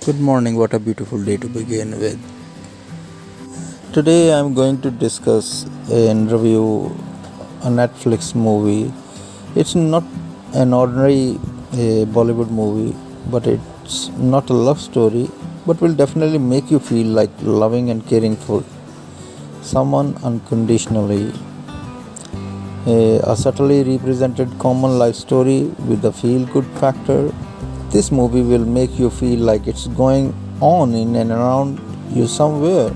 Good morning, what a beautiful day to begin with. Today I'm going to discuss and review a Netflix movie. It's not an ordinary Bollywood movie, but it's not a love story, but will definitely make you feel like loving and caring for someone unconditionally. A subtly represented common life story with a feel good factor. This movie will make you feel like it's going on in and around you somewhere.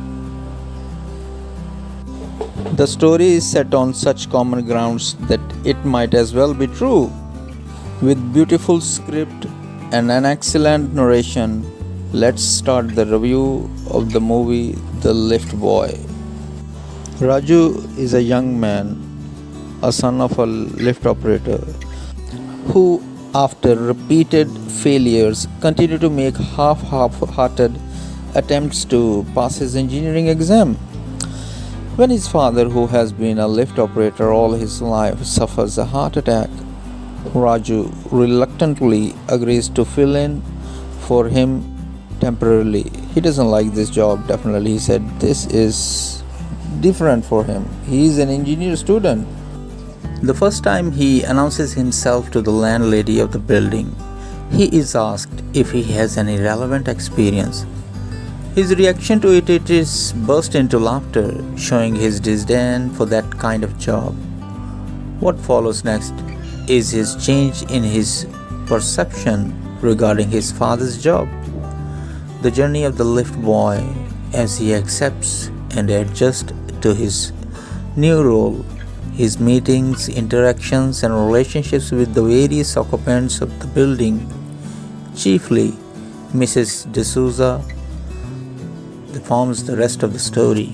The story is set on such common grounds that it might as well be true. With beautiful script and an excellent narration, let's start the review of the movie The Lift Boy. Raju is a young man, a son of a lift operator, who, after repeated failures, continue to make half-hearted attempts to pass his engineering exam. When his father, who has been a lift operator all his life, suffers a heart attack, Raju reluctantly agrees to fill in for him temporarily. He doesn't like this job, definitely. He said this is different for him. He is an engineer student. The first time he announces himself to the landlady of the building, he is asked if he has any relevant experience. His reaction to it is burst into laughter, showing his disdain for that kind of job. What follows next is his change in his perception regarding his father's job. The journey of the lift boy as he accepts and adjusts to his new role, his meetings, interactions, and relationships with the various occupants of the building, chiefly Mrs. D'Souza, forms the rest of the story.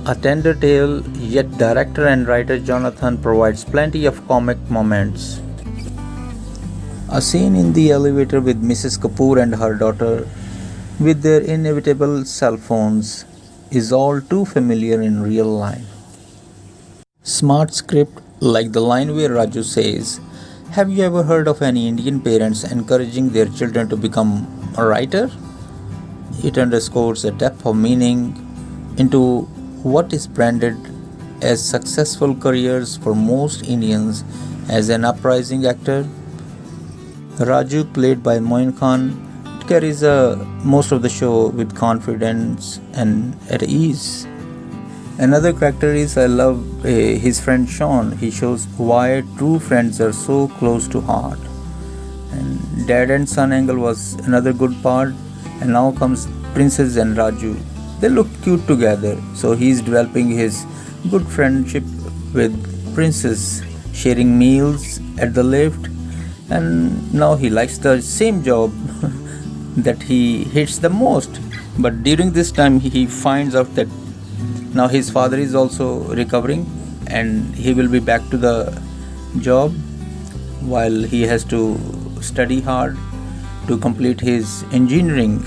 A tender tale, yet director and writer Jonathan provides plenty of comic moments. A scene in the elevator with Mrs. Kapoor and her daughter, with their inevitable cell phones, is all too familiar in real life. Smart script like the line where Raju says, "Have you ever heard of any Indian parents encouraging their children to become a writer?" It underscores a depth of meaning into what is branded as successful careers for most Indians as an uprising actor. Raju, played by Moin Khan, carries most of the show with confidence and at ease. Another character is I love his friend Sean. He shows why true friends are so close to heart. And dad and son angle was another good part. And now comes Princess and Raju. They look cute together. So he's developing his good friendship with Princess, sharing meals at the lift. And now he likes the same job that he hates the most. But during this time he finds out that now his father is also recovering and he will be back to the job while he has to study hard to complete his engineering.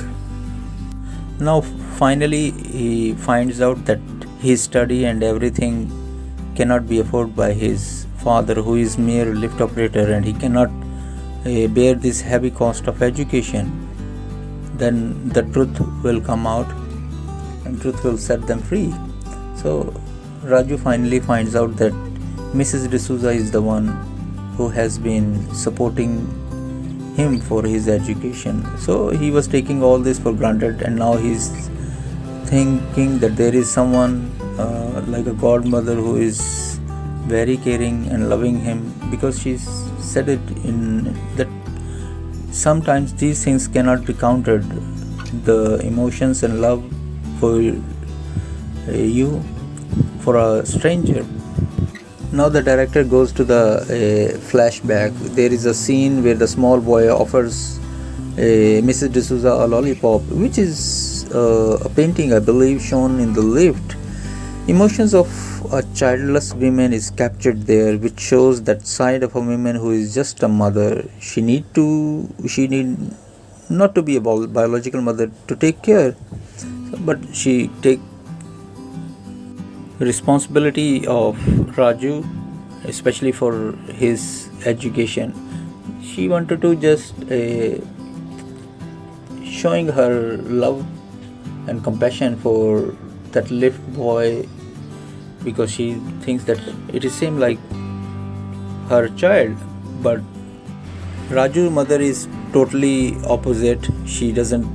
Now finally he finds out that his study and everything cannot be afforded by his father, who is mere lift operator, and he cannot bear this heavy cost of education. Then the truth will come out and truth will set them free. So Raju finally finds out that Mrs. D'Souza is the one who has been supporting him for his education. So he was taking all this for granted, and now he's thinking that there is someone like a godmother who is very caring and loving him, because she said it in that sometimes these things cannot be counted, the emotions and love for you for a stranger. Now the director goes to the flashback. There is a scene where the small boy offers Mrs. D'Souza a lollipop, which is a painting, I believe, shown in the lift. Emotions of a childless woman is captured there, which shows that side of a woman who is just a mother. She need not to be a biological mother to take care, but she take responsibility of Raju, especially for his education. She wanted to just showing her love and compassion for that lift boy, because she thinks that it is same like her child. But Raju's mother is totally opposite. She doesn't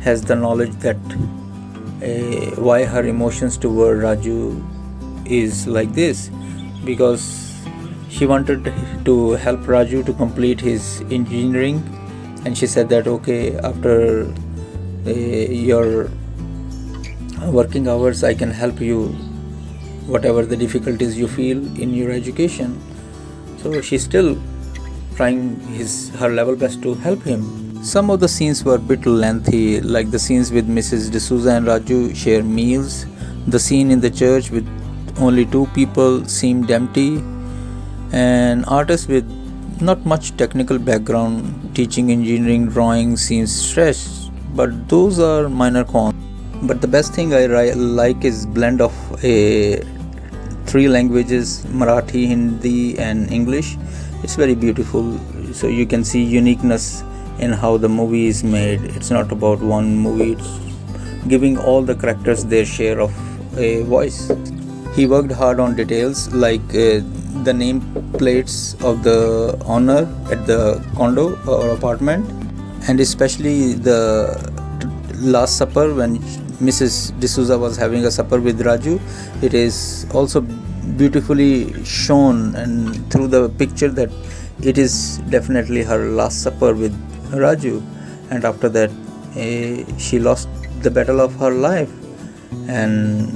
has the knowledge that why her emotions toward Raju is like this, because she wanted to help Raju to complete his engineering, and she said that okay, after your working hours I can help you whatever the difficulties you feel in your education. So she's still trying her level best to help him. Some of the scenes were a bit lengthy, like the scenes with Mrs. D'Souza and Raju share meals. The scene in the church with only two people seemed empty. An artist with not much technical background teaching engineering drawing seems stressed, but those are minor cons. But the best thing I like is blend of three languages, Marathi, Hindi and English. It's very beautiful, so you can see uniqueness in how the movie is made. It's not about one movie, it's giving all the characters their share of a voice. He worked hard on details like the name plates of the owner at the condo or apartment, and especially the last supper when Mrs. D'Souza was having a supper with Raju. It is also beautifully shown and through the picture that it is definitely her last supper with Raju, and after that she lost the battle of her life, and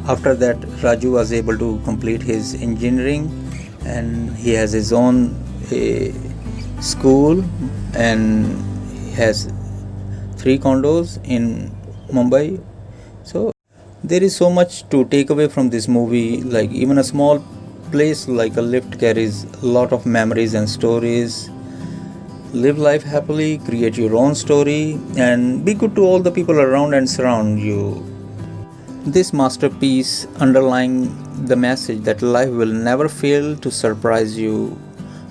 after that Raju was able to complete his engineering and he has his own school and has 3 condos in Mumbai. So there is so much to take away from this movie, like even a small place like a lift carries a lot of memories and stories. Live life happily, create your own story, and be good to all the people around and surround you. This masterpiece underlying the message that life will never fail to surprise you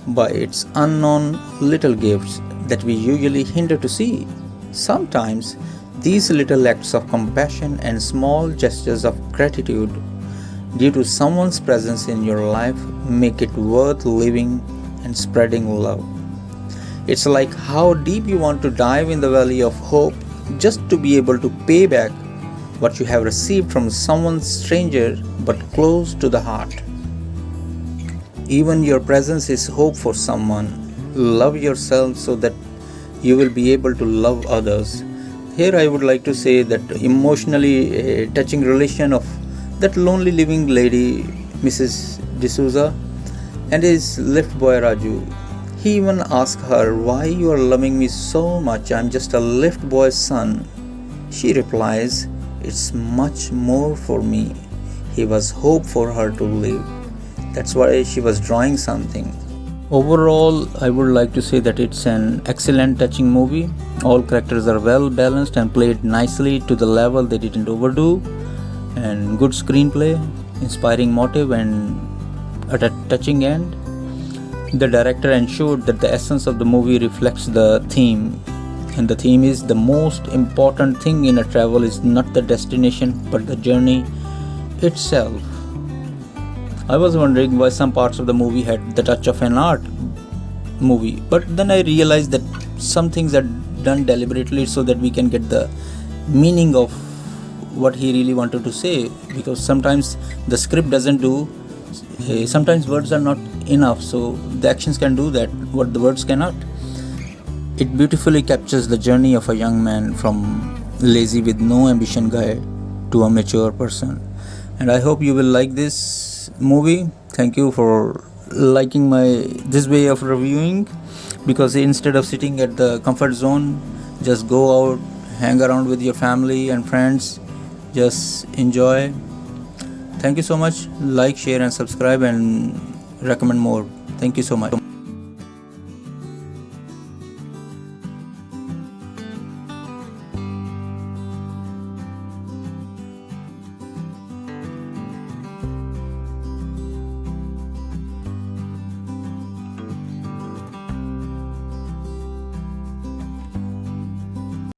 by its unknown little gifts that we usually hinder to see. Sometimes these little acts of compassion and small gestures of gratitude due to someone's presence in your life make it worth living and spreading love. It's like how deep you want to dive in the valley of hope just to be able to pay back what you have received from someone stranger but close to the heart. Even your presence is hope for someone. Love yourself so that you will be able to love others. Here I would like to say that emotionally touching relation of that lonely living lady, Mrs. D'Souza, and his lift boy Raju. He even asked her, "Why you are loving me so much? I'm just a lift boy's son." She replies, "It's much more for me." He was hope for her to live. That's why she was drawing something. Overall, I would like to say that it's an excellent touching movie. All characters are well balanced and played nicely to the level they didn't overdo. And good screenplay, inspiring motive and at a touching end. The director ensured that the essence of the movie reflects the theme. And the theme is the most important thing in a travel is not the destination but the journey itself. I was wondering why some parts of the movie had the touch of an art movie, but then I realized that some things are done deliberately so that we can get the meaning of what he really wanted to say, because sometimes the script doesn't do, sometimes words are not enough, so the actions can do that what the words cannot. It beautifully captures the journey of a young man from lazy with no ambition guy to a mature person, and I hope you will like this movie. Thank you for liking this way of reviewing, because instead of sitting at the comfort zone, just go out, hang around with your family and friends, just enjoy. Thank you so much. Like, share and subscribe and recommend more. Thank you so much.